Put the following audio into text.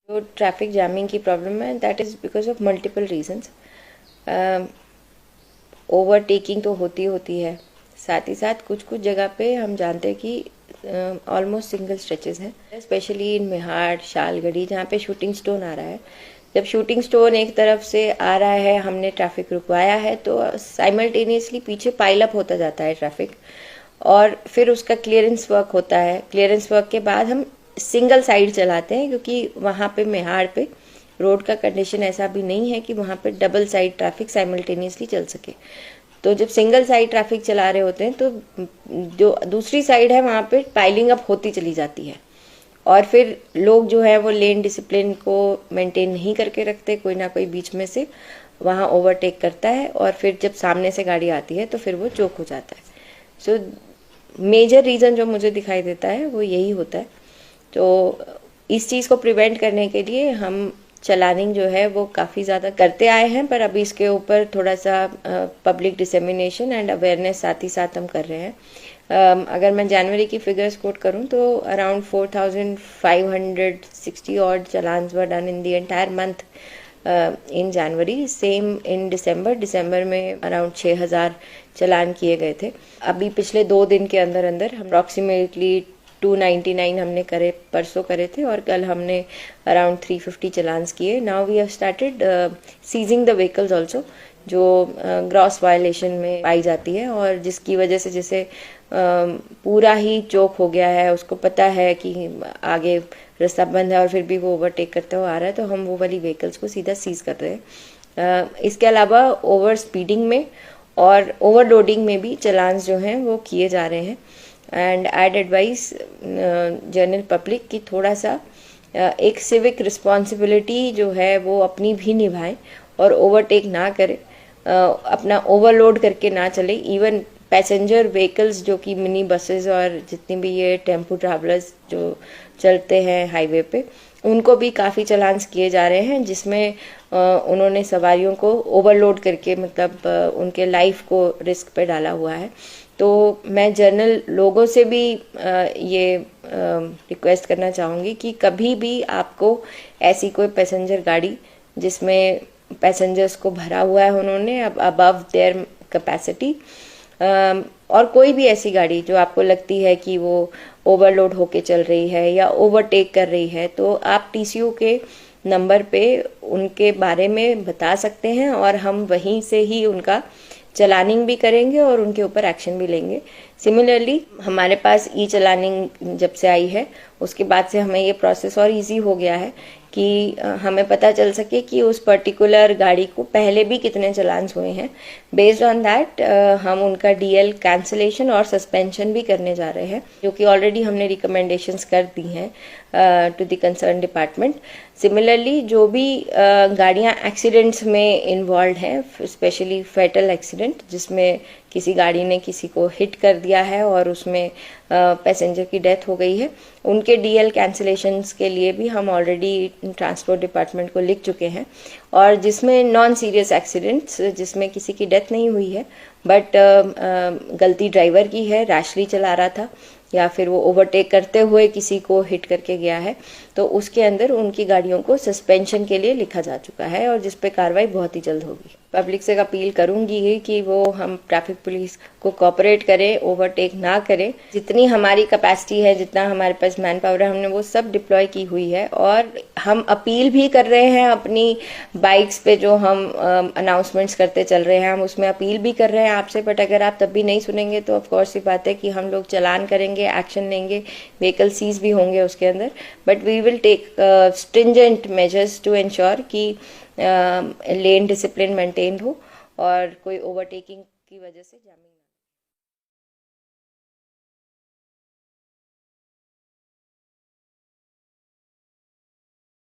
जो traffic jamming की problem है that is because of multiple reasons. Overtaking तो होती होती है, साथ ही साथ कुछ कुछ जगह पे हम जानते हैं कि ऑलमोस्ट सिंगल स्ट्रेचेस हैं, स्पेशली इन मेहाड़ शालगढ़ी जहाँ पे शूटिंग स्टोन आ रहा है। जब शूटिंग स्टोन एक तरफ से आ रहा है, हमने ट्रैफिक रुकवाया है, तो साइमल्टेनियसली पीछे पाइल अप होता जाता है ट्रैफिक, और फिर उसका क्लियरेंस वर्क होता है। क्लियरेंस वर्क के बाद हम सिंगल साइड चलाते हैं, क्योंकि वहाँ पे मेहाड़ पे रोड का कंडीशन ऐसा भी नहीं है कि वहाँ पे डबल साइड ट्रैफिक साइमल्टेनियसली चल सके। तो जब सिंगल साइड ट्रैफिक चला रहे होते हैं तो जो दूसरी साइड है वहाँ पे पाइलिंग अप होती चली जाती है, और फिर लोग जो है वो लेन डिसिप्लिन को मेंटेन नहीं करके रखते, कोई ना कोई बीच में से वहाँ ओवरटेक करता है, और फिर जब सामने से गाड़ी आती है तो फिर वो चोक हो जाता है। सो मेजर रीज़न जो मुझे दिखाई देता है वो यही होता है। तो इस चीज़ को प्रिवेंट करने के लिए हम चलानिंग जो है वो काफ़ी ज़्यादा करते आए हैं, पर अभी इसके ऊपर थोड़ा सा पब्लिक डिसेमिनेशन एंड अवेयरनेस साथ ही साथ हम कर रहे हैं। अगर मैं जनवरी की फिगर्स कोट करूं तो around 4560 odd challans were done in the entire month in January. Same in December में अराउंड 6000 चलान किए गए थे। अभी पिछले 2 दिन के अंदर अंदर हम अप्रॉक्सीमेटली 299 हमने करे, परसों करे थे, और कल हमने अराउंड 350 चलान्स किए। Now we have started seizing the vehicles also, जो ग्रॉस वायलेशन में पाई जाती है, और जिसकी वजह से जैसे पूरा ही चौक हो गया है, उसको पता है कि आगे रास्ता बंद है और फिर भी वो ओवरटेक करते हुए आ रहा है, तो हम वो वाली व्हीकल्स को सीधा सीज कर रहे हैं। इसके अलावा ओवर स्पीडिंग में और ओवरलोडिंग में भी चलान्स जो हैं वो किए जा रहे हैं। And I'd advise general public की थोड़ा सा एक सिविक रिस्पॉन्सिबिलिटी जो है वो अपनी भी निभाएं और ओवरटेक ना करें, अपना ओवरलोड करके ना चले। इवन पैसेंजर व्हीकल्स जो कि मिनी बसेस और जितनी भी ये टेम्पो ट्रैवलर्स जो चलते हैं हाईवे पे, उनको भी काफ़ी चलान्स किए जा रहे हैं, जिसमें उन्होंने सवारियों को ओवरलोड करके मतलब उनके लाइफ को रिस्क पे डाला हुआ है। तो मैं जनरल लोगों से भी ये रिक्वेस्ट करना चाहूँगी कि कभी भी आपको ऐसी कोई पैसेंजर गाड़ी जिसमें पैसेंजर्स को भरा हुआ है उन्होंने अब अबव देयर कैपेसिटी, और कोई भी ऐसी गाड़ी जो आपको लगती है कि वो ओवरलोड होके चल रही है या ओवरटेक कर रही है, तो आप टीसीयू के नंबर पे उनके बारे में बता सकते हैं, और हम वहीं से ही उनका चलानिंग भी करेंगे और उनके ऊपर एक्शन भी लेंगे। सिमिलरली हमारे पास ई चलानिंग जब से आई है उसके बाद से हमें ये प्रोसेस और इजी हो गया है कि हमें पता चल सके कि उस पर्टिकुलर गाड़ी को पहले भी कितने चलान्स हुए हैं। बेस्ड ऑन दैट हम उनका डीएल कैंसलेशन और सस्पेंशन भी करने जा रहे हैं, जो कि ऑलरेडी हमने रिकमेंडेशंस कर दी हैं to the concern department. Similarly जो भी गाड़ियां एक्सीडेंट्स में इन्वॉल्व हैं, स्पेशली फैटल एक्सीडेंट जिसमें किसी गाड़ी ने किसी को हिट कर दिया है और उसमें पैसेंजर की डेथ हो गई है, उनके डीएल कैंसलेशंस के लिए भी हम ऑलरेडी ट्रांसपोर्ट डिपार्टमेंट को लिख चुके हैं। और जिसमें नॉन सीरियस एक्सीडेंट्स जिसमें किसी की डेथ नहीं हुई है बट गलती ड्राइवर की है, रैशली चला रहा था या फिर वो ओवरटेक करते हुए किसी को हिट करके गया है, तो उसके अंदर उनकी गाड़ियों को सस्पेंशन के लिए लिखा जा चुका है, और जिस पे कार्रवाई बहुत ही जल्द होगी। पब्लिक से अपील करूंगी कि वो हम ट्रैफिक पुलिस को कोऑपरेट करें, ओवरटेक ना करें। जितनी हमारी कैपेसिटी है, जितना हमारे पास मैन पावर है, हमने वो सब डिप्लॉय की हुई है, और हम अपील भी कर रहे हैं अपनी बाइक्स पे जो हम अनाउंसमेंट्स करते चल रहे हैं, हम उसमें अपील भी कर रहे हैं आपसे। बट अगर आप तब भी नहीं सुनेंगे तो ऑफकोर्स ये बात है कि हम लोग चलान करेंगे, एक्शन लेंगे, व्हीकल सीज भी होंगे उसके अंदर, but we will take stringent measures to ensure कि लेन डिसिप्लिन मेंटेन हो और कोई ओवरटेकिंग की वजह से जामिंग